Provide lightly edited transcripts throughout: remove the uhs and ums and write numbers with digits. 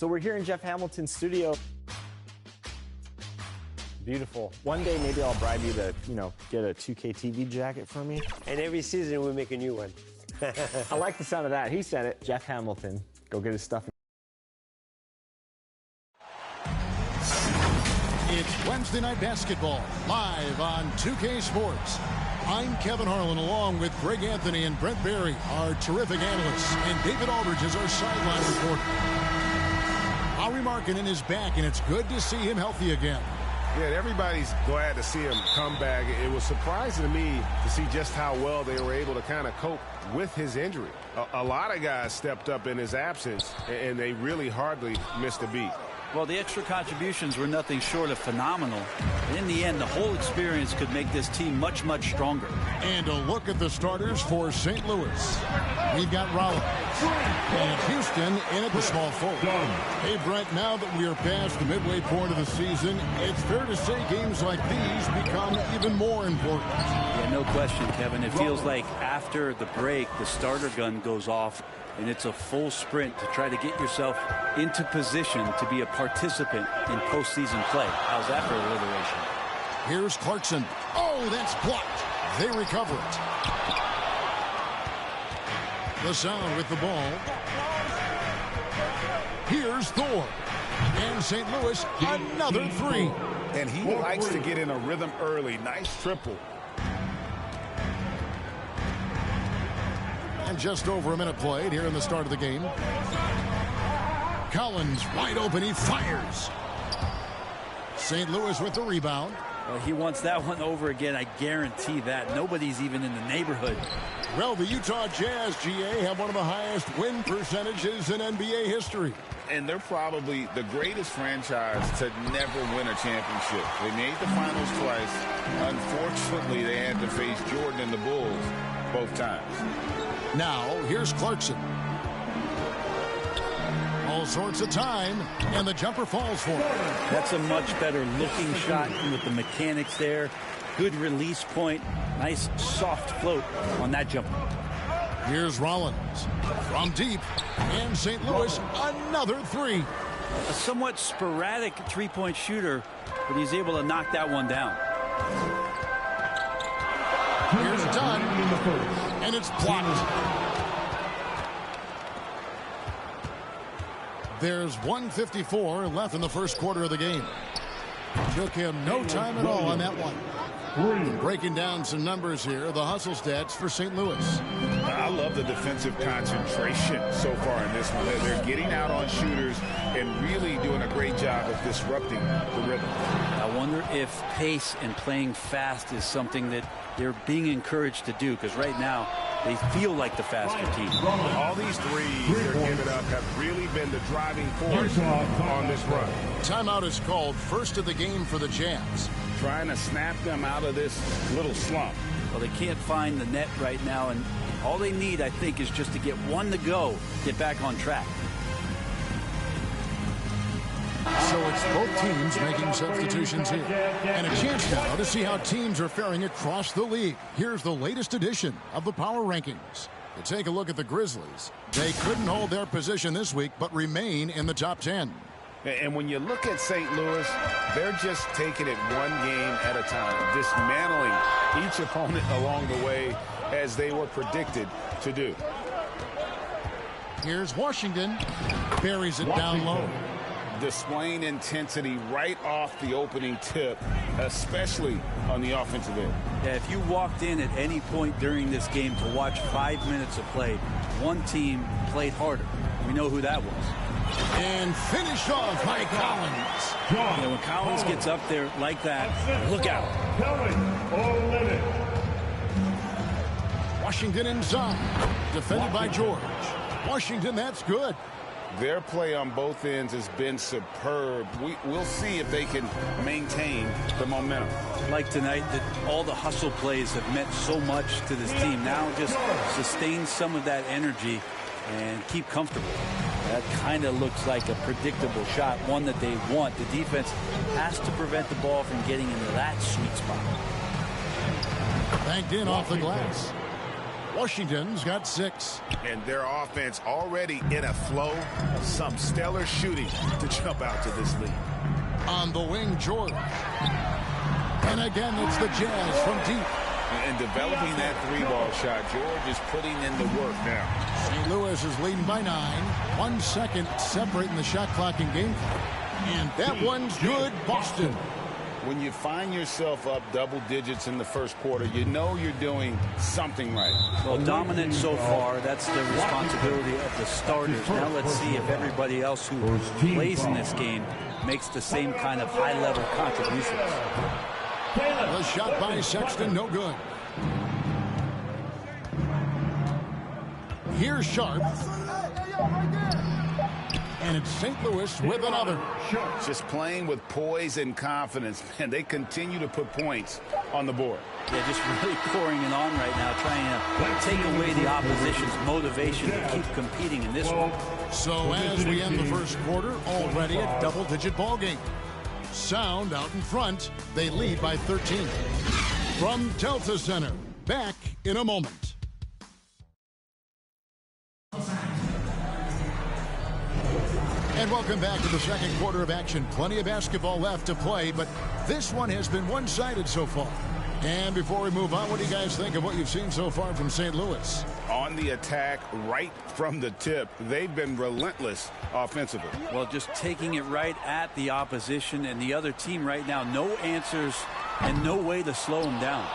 So we're here in Jeff Hamilton's studio. Beautiful. One day maybe I'll bribe you to, get a 2K TV jacket for me. And every season we make a new one. I like the sound of that. He said it. Jeff Hamilton. Go get his stuff. It's Wednesday Night Basketball, live on 2K Sports. I'm Kevin Harlan, along with Greg Anthony and Brent Barry, our terrific analysts, and David Aldridge is our sideline reporter. Lauri Markkanen is back, and it's good to see him healthy again. Yeah, everybody's glad to see him come back. It was surprising to me to see just how well they were able to kind of cope with his injury. A lot of guys stepped up in his absence, and they really hardly missed a beat. Well, the extra contributions were nothing short of phenomenal. And in the end, the whole experience could make this team much, much stronger. And a look at the starters for St. Louis. We've got Rollins and Houston in at the small forward. Hey, Brent, now that we are past the midway point of the season, it's fair to say games like these become even more important. Yeah, no question, Kevin. It feels like after the break, the starter gun goes off, and it's a full sprint to try to get yourself into position to be a participant in postseason play. How's that for alliteration? Here's Clarkson. Oh, that's blocked. They recover it. The Sound with the ball. Here's Thor. And St. Louis, another three. And he likes to get in a rhythm early. Nice triple. And just over a minute played here in the start of the game. Collins wide open. He fires. St. Louis with the rebound. Well, he wants that one over again. I guarantee that. Nobody's even in the neighborhood. Well, the Utah Jazz, GA, have one of the highest win percentages in NBA history. And they're probably the greatest franchise to never win a championship. They made the finals twice. Unfortunately, they had to face Jordan and the Bulls both times. Now, here's Clarkson. All sorts of time, and the jumper falls for him. That's a much better looking shot with the mechanics there. Good release point. Nice soft float on that jumper. Here's Rollins from deep, and St. Louis, another three. A somewhat sporadic three-point shooter, but he's able to knock that one down. Here's Dunn, and it's blocked. There's 1:54 left in the first quarter of the game. Took him no time at all on that one. Breaking down some numbers here, the hustle stats for St. Louis. I love the defensive concentration so far in this one. They're getting out on shooters and really doing a great job of disrupting the rhythm. I wonder if pace and playing fast is something that they're being encouraged to do, because right now they feel like the faster team. All these threes they're giving up have really been the driving force on this run. Timeout is called, first of the game for the Jazz. Trying to snap them out of this little slump. Well, they can't find the net right now, and all they need, I think, is just to get one to go, get back on track. So it's both teams making substitutions here. And a chance now to see how teams are faring across the league. Here's the latest edition of the Power Rankings. To take a look at the Grizzlies, they couldn't hold their position this week, but remain in the top 10. And when you look at St. Louis, they're just taking it one game at a time, dismantling each opponent along the way as they were predicted to do. Here's Washington. Buries it down low. Displaying intensity right off the opening tip, especially on the offensive end. Yeah, if you walked in at any point during this game to watch 5 minutes of play, one team played harder. We know who that was. And finished off by Collins. Yeah, when Collins gets up there like that, look out. Washington inside. Defended by George. Washington, that's good. Their play on both ends has been superb. We'll see if they can maintain the momentum. Like tonight, that all the hustle plays have meant so much to this team. Now just sustain some of that energy and keep comfortable. That kind of looks like a predictable shot, one that they want. The defense has to prevent the ball from getting into that sweet spot. Banked in off the glass. Washington's got 6. And their offense already in a flow. Some stellar shooting to jump out to this lead. On the wing, George. And again, it's the Jazz from deep. And developing that 3-ball shot, George is putting in the work now. St. Louis is leading by 9. 1 second separating the shot clock and game clock. And that one's good, Boston. When you find yourself up double digits in the first quarter, you know you're doing something right. Well, dominant so far. That's the responsibility of the starters. Now let's see if everybody else who plays in this game makes the same kind of high-level contributions. The shot by Sexton, no good. Here's Sharp. And it's St. Louis with another. Just playing with poise and confidence. Man, they continue to put points on the board. They're just really pouring it on right now, trying to take away the opposition's motivation to keep competing in this one. So as we end the first quarter, already a double-digit ball game. Sound out in front. They lead by 13. From Delta Center, back in a moment. And welcome back to the second quarter of action. Plenty of basketball left to play, but this one has been one-sided so far. And before we move on, what do you guys think of what you've seen so far from St. Louis? On the attack, right from the tip, they've been relentless offensively. Well, just taking it right at the opposition and the other team right now. No answers and no way to slow them down.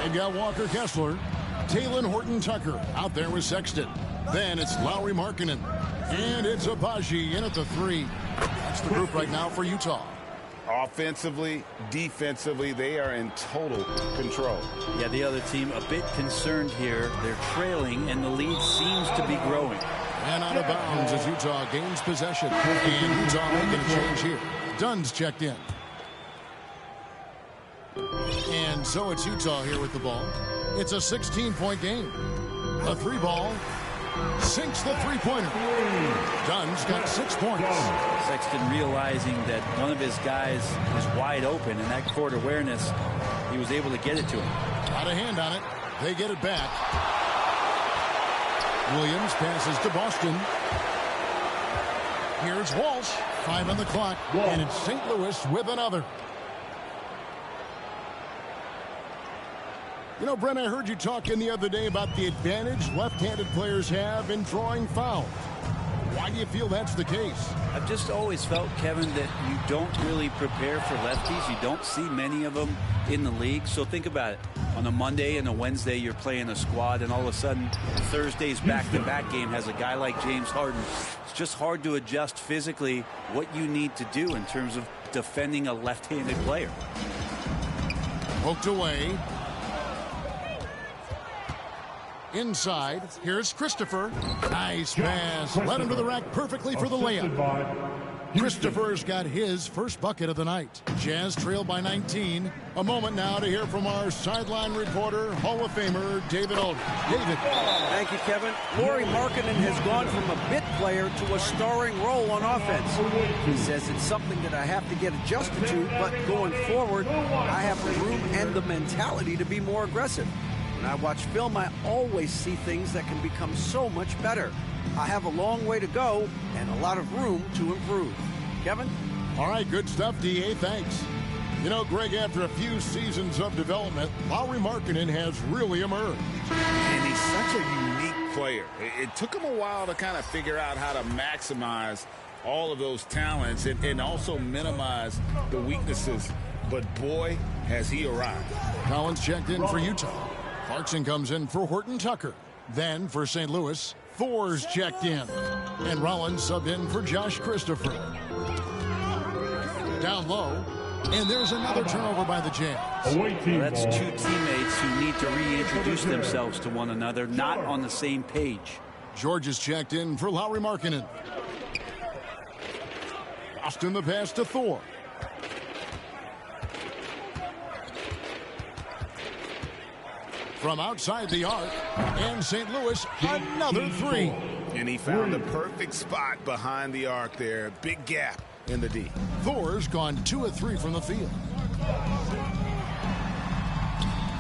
They've got Walker Kessler, Talen Horton-Tucker out there with Sexton. Then it's Lauri Markkanen. And it's Agbaji in at the 3. That's the group right now for Utah. Offensively, defensively, they are in total control. Yeah, the other team a bit concerned here. They're trailing, and the lead seems to be growing. And out of bounds as Utah gains possession. And Utah making a change here. Dunn's checked in. And so it's Utah here with the ball. It's a 16-point game. A 3-ball. Sinks the three-pointer. Dunn's got 6 points. Sexton realizing that one of his guys is wide open, and that court awareness, he was able to get it to him. Got a hand on it. They get it back. Williams passes to Boston. Here's Walsh. 5 on the clock. And it's St. Louis with another. You know, Brent, I heard you talking the other day about the advantage left-handed players have in drawing fouls. Why do you feel that's the case? I've just always felt, Kevin, that you don't really prepare for lefties. You don't see many of them in the league. So think about it. On a Monday and a Wednesday, you're playing a squad, and all of a sudden, Thursday's back-to-back game has a guy like James Harden. It's just hard to adjust physically what you need to do in terms of defending a left-handed player. Poked away. Inside, here's Christopher. Nice pass. Led him to the rack perfectly for the layup. Christopher's got his first bucket of the night. Jazz trail by 19. A moment now to hear from our sideline reporter, Hall of Famer David Aldridge. David. Thank you, Kevin. Lauri Markkanen has gone from a bit player to a starring role on offense. He says it's something that I have to get adjusted to, but going forward, I have the room and the mentality to be more aggressive. When I watch film, I always see things that can become so much better. I have a long way to go and a lot of room to improve. Kevin? All right, good stuff, D.A. Thanks. You know, Greg, after a few seasons of development, Lauri Markkanen has really emerged. And he's such a unique player. It took him a while to kind of figure out how to maximize all of those talents and also minimize the weaknesses. But boy, has he arrived. Collins checked in for Utah. Clarkson comes in for Horton-Tucker. Then for St. Louis, Thor's checked in. And Rollins subbed in for Josh Christopher. Down low. And there's another turnover by the Jazz. Well, that's two teammates who need to reintroduce themselves to one another, not on the same page. George is checked in for Lauri Markkanen. Boston the pass to Thor. From outside the arc, and St. Louis, another 3. And he found the perfect spot behind the arc there. Big gap in the D. Thor's gone 2 of 3 from the field.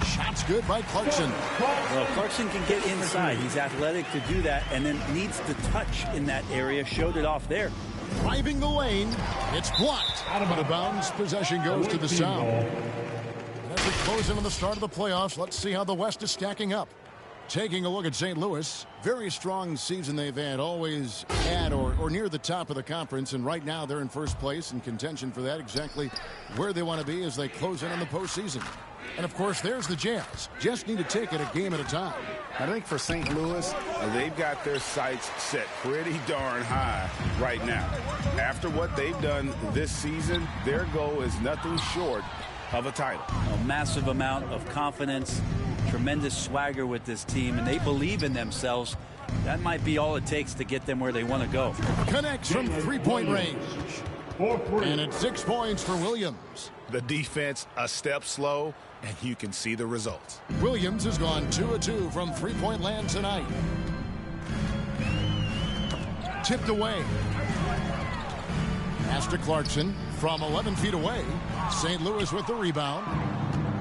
Shot Shot's good by Clarkson. Well, Clarkson can get inside. He's athletic to do that, and then needs the touch in that area. Showed it off there. Driving the lane. It's blocked. Out of bounds. Possession goes to the Sound. As we close in on the start of the playoffs, let's see how the West is stacking up. Taking a look at St. Louis, very strong season they've had, always at or near the top of the conference, and right now they're in first place in contention for that, exactly where they want to be as they close in on the postseason. And of course, there's the Jazz. Just need to take it a game at a time. I think for St. Louis, they've got their sights set pretty darn high right now. After what they've done this season, their goal is nothing short of a title. A massive amount of confidence, tremendous swagger with this team, and they believe in themselves. That might be all it takes to get them where they want to go. Connects from three-point range. And it's 6 points for Williams. The defense a step slow, and you can see the results. Williams has gone 2 of 2 from three-point land tonight. Tipped away. Pass to Clarkson from 11 feet away. St. Louis with the rebound.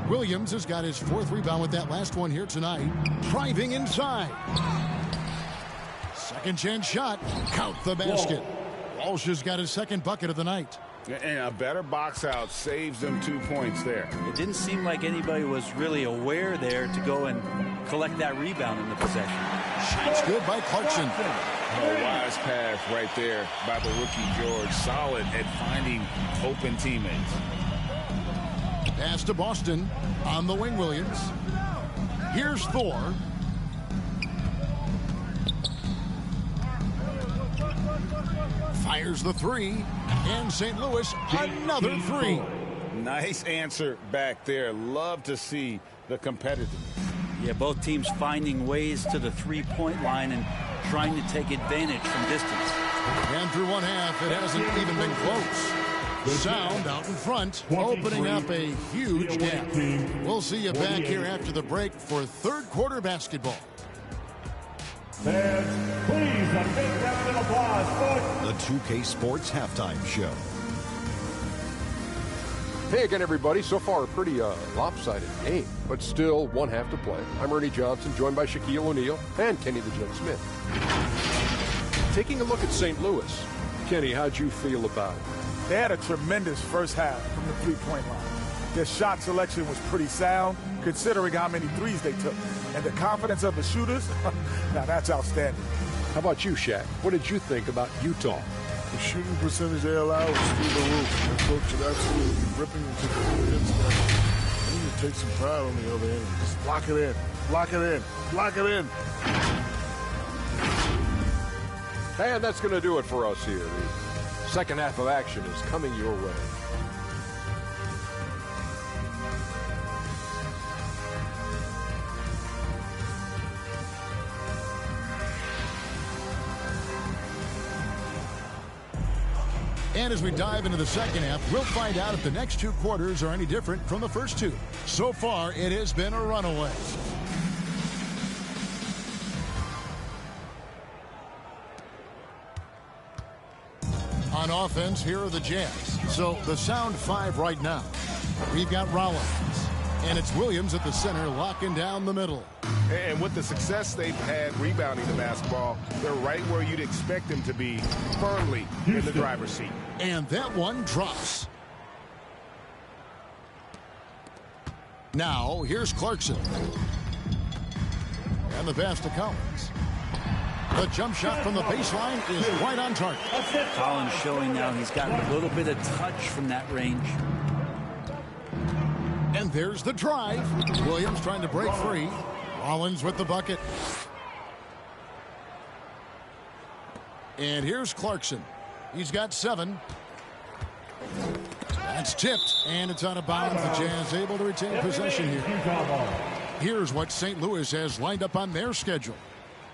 Williams has got his 4th rebound with that last one here tonight. Driving inside. Second chance shot. Count the basket. Walsh has got his 2nd bucket of the night. And a better box out saves them 2 points there. It didn't seem like anybody was really aware there to go and collect that rebound in the possession. Shot's good by Clarkson. A wise pass right there by the rookie George. Solid at finding open teammates. Pass to Boston on the wing, Williams. Here's Thor. Fires the 3. And St. Louis, another 3. Nice answer back there. Love to see the competitiveness. Yeah, both teams finding ways to the three-point line and trying to take advantage from distance. And through one half, it hasn't even been close. Sound out in front, opening up a huge gap. We'll see you back here after the break for third quarter basketball. Fans, please, a big round of applause for the 2K Sports Halftime Show. Hey again, everybody. So far, a pretty lopsided game, but still one half to play. I'm Ernie Johnson, joined by Shaquille O'Neal and Kenny the Jet Smith. Taking a look at St. Louis. Kenny, how'd you feel about it? They had a tremendous first half from the three-point line. Their shot selection was pretty sound, considering how many threes they took. And the confidence of the shooters, now that's outstanding. How about you, Shaq? What did you think about Utah? The shooting percentage they allowed was through the roof. The coach should absolutely be ripping into the defense. They need to take some pride on the other end. Just block it in. Block it in. Block it in. And that's going to do it for us here. The second half of action is coming your way. And as we dive into the second half, we'll find out if the next two quarters are any different from the first two. So far, it has been a runaway. On offense, here are the Jazz. So the Sound 5 right now. We've got Rollins. And it's Williams at the center, locking down the middle. And with the success they've had rebounding the basketball, they're right where you'd expect them to be, firmly in the driver's seat. And that one drops. Now, here's Clarkson. And the pass to Collins. The jump shot from the baseline is right on target. Collins showing now he's got a little bit of touch from that range. And there's the drive. Williams trying to break free. Rollins with the bucket. And here's Clarkson. He's got 7. That's tipped, and it's out of bounds. The Jazz able to retain possession here. Here's what St. Louis has lined up on their schedule.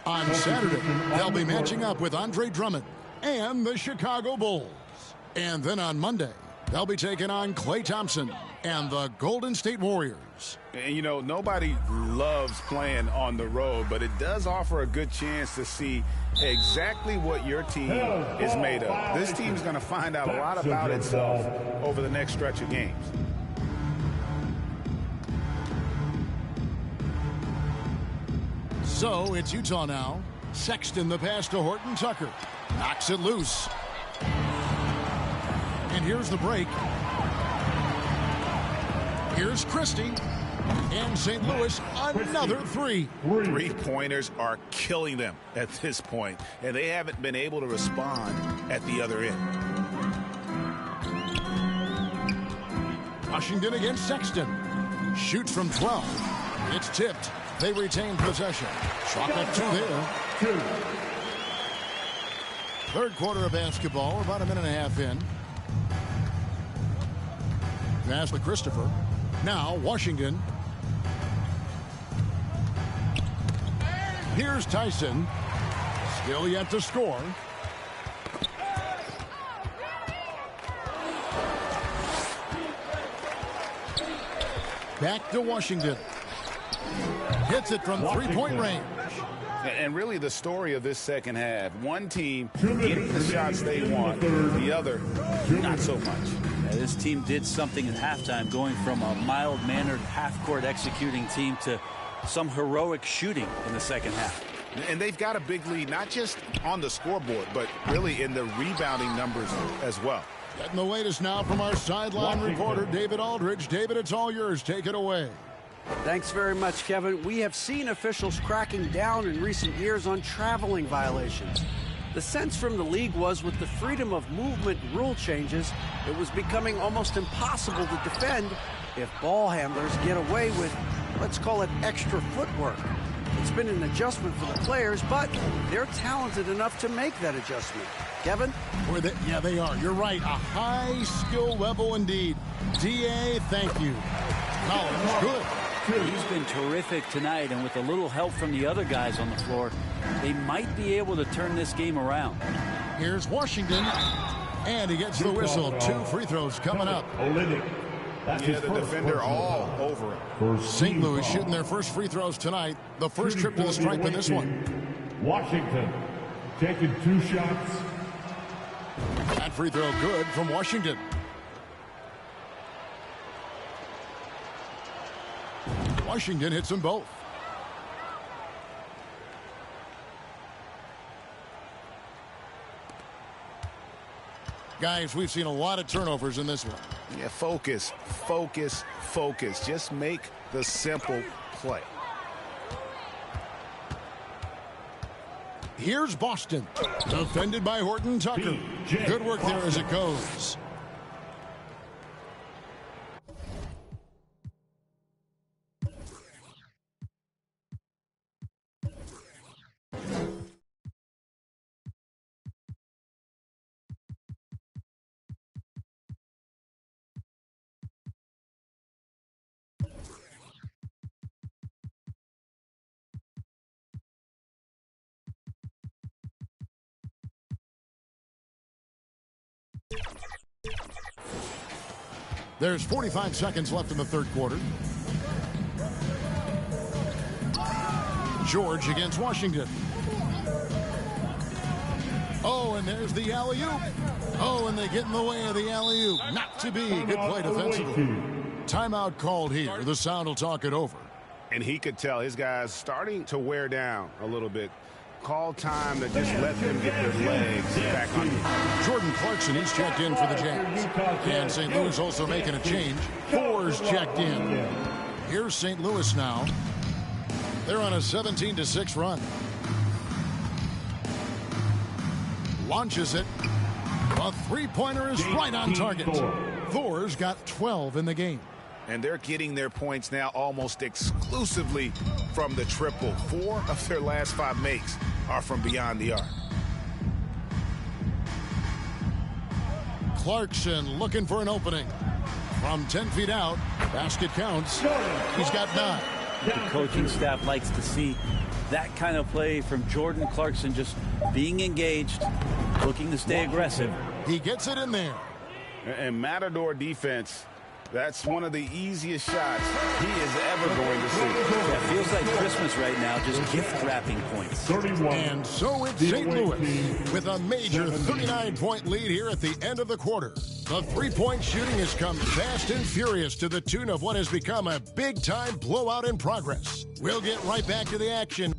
On Saturday, they'll be matching up with Andre Drummond and the Chicago Bulls. And then on Monday, they'll be taking on Klay Thompson and the Golden State Warriors. And, you know, nobody loves playing on the road, but it does offer a good chance to see exactly what your team is made of. This team's going to find out a lot about itself over the next stretch of games. So it's Utah now. Sexton the pass to Horton Tucker. Knocks it loose. And here's the break. Here's Christie. And St. Louis, another three. Three-pointers are killing them at this point, and they haven't been able to respond at the other end. Washington against Sexton. Shoots from 12. It's tipped. They retain possession. Chalk up 2 there. Third quarter of basketball. We're about a minute and a half in. Pass to Christopher. Now Washington. Here's Tyson. Still yet to score. Back to Washington. Hits it from three-point range. And really the story of this second half. One team getting the shots they want, the other not so much. This team did something at halftime, going from a mild-mannered half-court executing team to some heroic shooting in the second half. And they've got a big lead, not just on the scoreboard, but really in the rebounding numbers as well. Getting the latest now from our sideline reporter, David Aldridge. David, it's all yours. Take it away. Thanks very much, Kevin. We have seen officials cracking down in recent years on traveling violations. The sense from the league was, with the freedom of movement rule changes, it was becoming almost impossible to defend if ball handlers get away with, let's call it, extra footwork. It's been an adjustment for the players, but they're talented enough to make that adjustment. Kevin? Yeah, they are. You're right. A high skill level indeed. DA, thank you. Collins, good. He's been terrific tonight, and with a little help from the other guys on the floor, they might be able to turn this game around. Here's Washington, and he gets the whistle. 2 free throws coming up. Yeah, the defender all over him. St. Louis shooting their first free throws tonight. The first trip to the stripe in this one. Washington taking 2 shots. That free throw good from Washington. Washington hits them both. Guys, we've seen a lot of turnovers in this one. Yeah, focus. Just make the simple play. Here's Boston. Defended by Horton Tucker. Good work there as it goes. There's 45 seconds left in the third quarter. George against Washington. Oh, and there's the alley-oop. Oh, and they get in the way of the alley-oop. Not to be. Good play defensively. Timeout called here. The sound will talk it over. And he could tell his guys starting to wear down a little bit. Call time to just let them get their legs back on. Jordan Clarkson, he's checked in for the Jazz. And St. Louis also making a change. Thor's checked in. Here's St. Louis now. They're on a 17-6 run. Launches it. A three-pointer is right on target. Thor's got 12 in the game. And they're getting their points now almost exclusively from the triple. 4 of their last 5 makes are from beyond the arc. Clarkson looking for an opening. From 10 feet out, basket counts. He's got 9. The coaching staff likes to see that kind of play from Jordan Clarkson, just being engaged, looking to stay aggressive. He gets it in there. And Matador defense, that's one of the easiest shots he is ever going to see. It feels like Christmas right now, just gift wrapping points. And so it's St. Louis with a major 39-point lead here at the end of the quarter. The three-point shooting has come fast and furious to the tune of what has become a big-time blowout in progress. We'll get right back to the action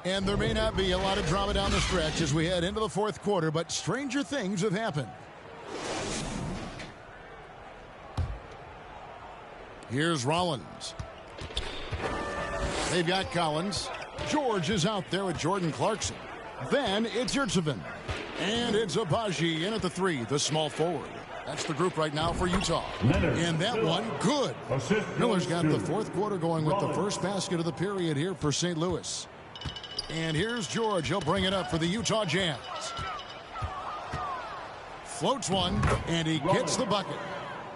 And there may not be a lot of drama down the stretch as we head into the fourth quarter, but stranger things have happened. Here's Rollins. They've got Collins. George is out there with Jordan Clarkson. Then it's Yurtseven. And it's Agbaji in at the 3, the small forward. That's the group right now for Utah. And that one, good. Miller's got the fourth quarter going with the first basket of the period here for St. Louis. And here's George. He'll bring it up for the Utah Jazz. Floats one, and he gets the bucket.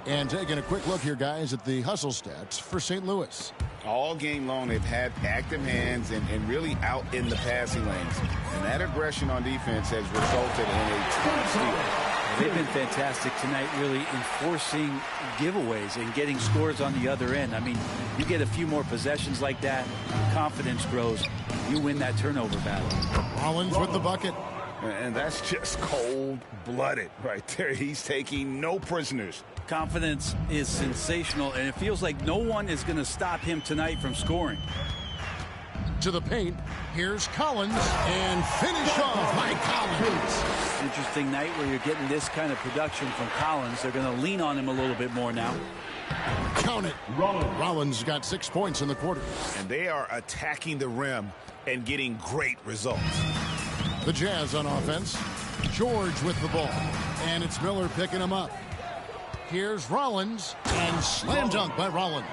And taking a quick look here, guys, at the hustle stats for St. Louis. All game long, they've had active hands and really out in the passing lanes. And that aggression on defense has resulted in a tough steal. They've been fantastic tonight, really enforcing giveaways and getting scores on the other end. I mean, you get a few more possessions like that, confidence grows, you win that turnover battle. Rollins with the bucket. And that's just cold-blooded right there. He's taking no prisoners. Confidence is sensational, and it feels like no one is going to stop him tonight from scoring. To the paint, here's Collins, and finish off by Collins. Interesting night where you're getting this kind of production from Collins. They're going to lean on him a little bit more now. Count it. Rollins got 6 points in the quarter. And they are attacking the rim and getting great results. The Jazz on offense. George with the ball, and it's Miller picking him up. Here's Rollins, and slam dunk by Rollins.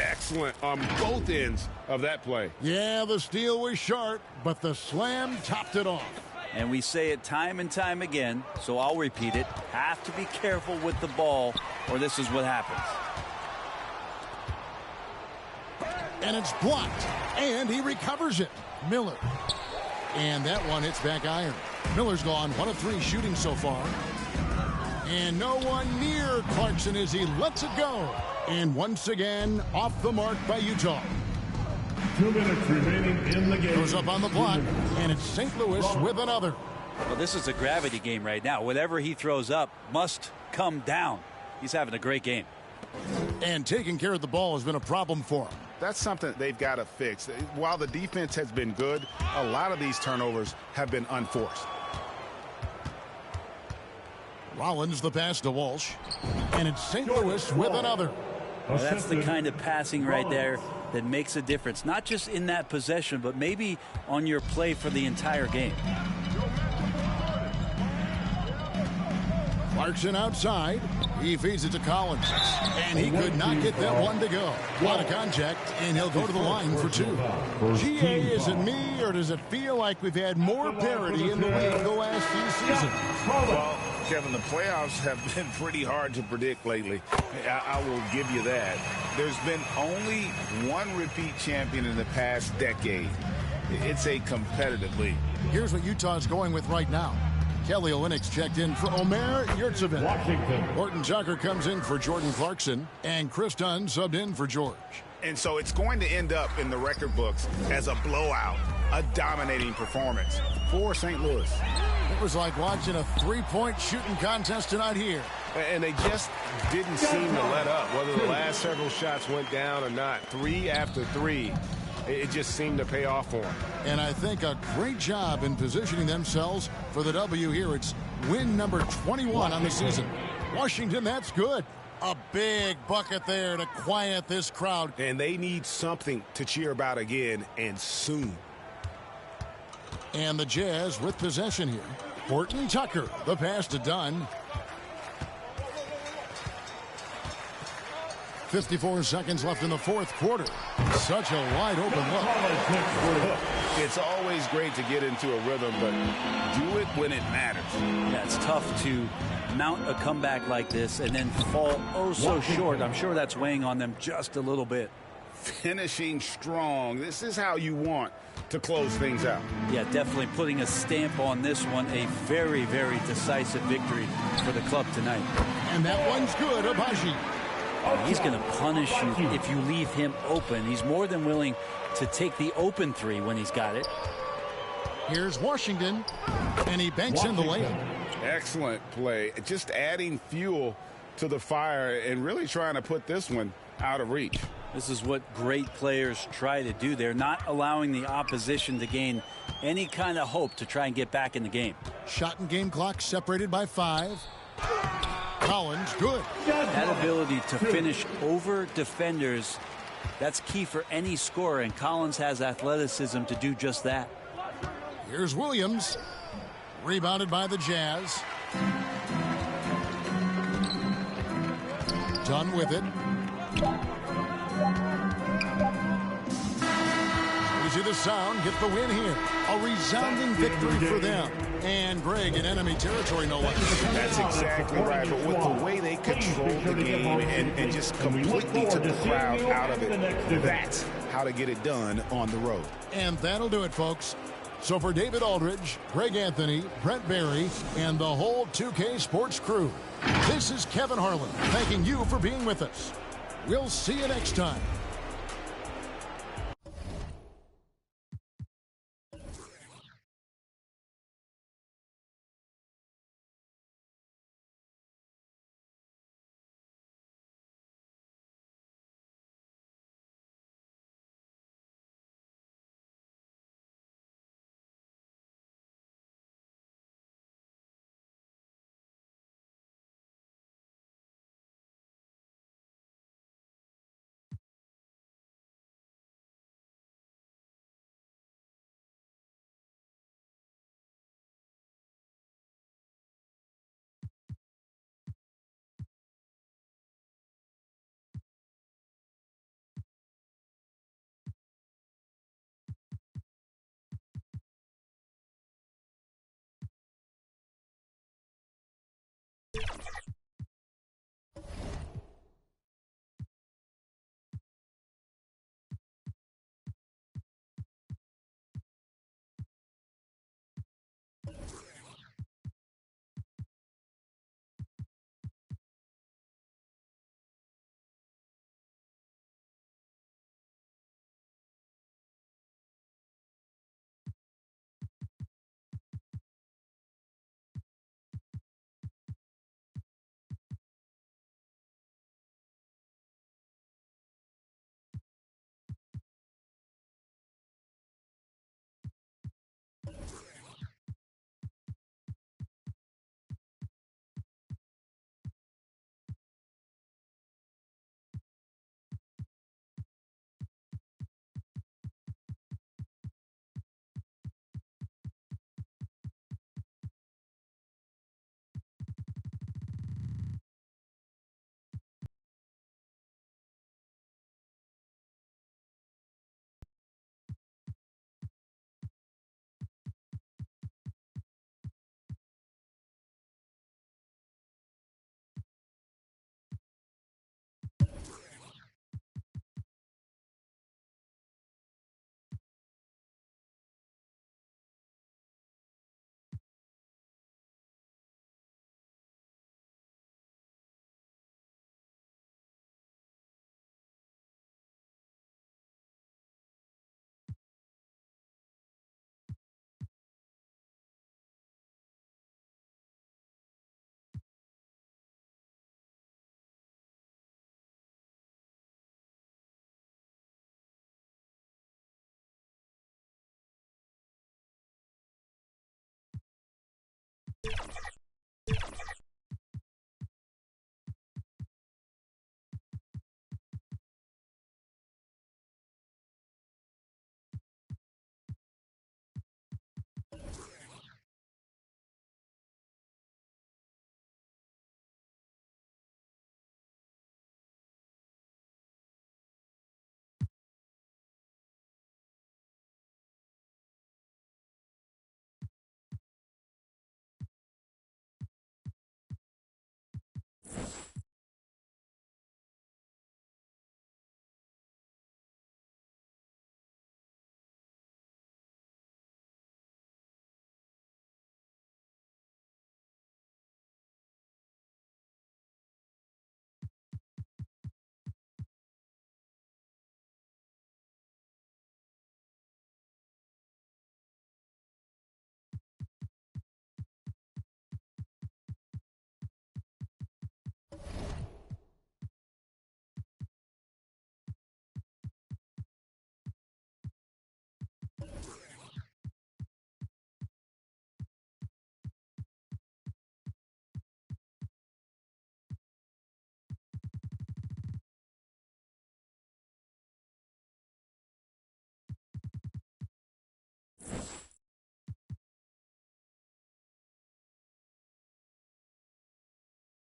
Excellent on both ends of that play. Yeah, the steal was sharp, but the slam topped it off. And we say it time and time again, so I'll repeat it. Have to be careful with the ball, or this is what happens. And it's blocked, and he recovers it. Miller. And that one hits back iron. Miller's gone 1 of 3 shooting so far. And no one near Clarkson as he lets it go. And once again, off the mark by Utah. 2 minutes remaining in the game. Goes up on the block, and it's St. Louis with another. Well, this is a gravity game right now. Whatever he throws up must come down. He's having a great game. And taking care of the ball has been a problem for him. That's something they've got to fix. While the defense has been good, a lot of these turnovers have been unforced. Rollins the pass to Walsh. And it's St. Louis with another. Well, that's the kind of passing right there that makes a difference. Not just in that possession, but maybe on your play for the entire game. Clarkson outside. He feeds it to Collins. And he could not get that one to go. A lot of contact, and he'll go to the line for 2. GA, is it me, or does it feel like we've had more parity in the league the last few seasons? Well, Kevin, the playoffs have been pretty hard to predict lately. I will give you that. There's been only one repeat champion in the past decade. It's a competitive league. Here's what Utah's going with right now. Kelly Olynyk checked in for Omer Yurtseven. Washington. Horton Tucker comes in for Jordan Clarkson. And Chris Dunn subbed in for George. And so it's going to end up in the record books as a blowout, a dominating performance for St. Louis. It was like watching a 3-point shooting contest tonight here. And they just didn't seem to let up. Whether the last several shots went down or not, 3 after 3, it just seemed to pay off for them. And I think a great job in positioning themselves for the W here. It's win number 21 on the season. Washington, that's good. A big bucket there to quiet this crowd. And they need something to cheer about again, and soon. And the Jazz with possession here. Horton Tucker, the pass to Dunn. 54 seconds left in the fourth quarter. Such a wide open look. It's always great to get into a rhythm, but do it when it matters. Yeah, it's tough to mount a comeback like this and then fall oh so short. I'm sure that's weighing on them just a little bit. Finishing strong. This is how you want to close things out. Yeah, definitely putting a stamp on this one. A very, very decisive victory for the club tonight. And that one's good, Agbaji. He's going to punish you if you leave him open. He's more than willing to take the open 3 when he's got it. Here's Washington, and he banks in the layup. Excellent play. Just adding fuel to the fire and really trying to put this one out of reach. This is what great players try to do. They're not allowing the opposition to gain any kind of hope to try and get back in the game. Shot and game clock separated by 5. Collins, good. That ability to finish over defenders, that's key for any scorer, and Collins has athleticism to do just that. Here's Williams. Rebounded by the Jazz. Done with it. You see the sound, get the win here. A resounding victory for them. And Greg in enemy territory, no less. That's exactly right. But with the way they controlled the game and just completely took the crowd out of it, that's how to get it done on the road. And that'll do it, folks. So for David Aldridge, Greg Anthony, Brent Barry, and the whole 2K Sports crew, this is Kevin Harlan thanking you for being with us. We'll see you next time. You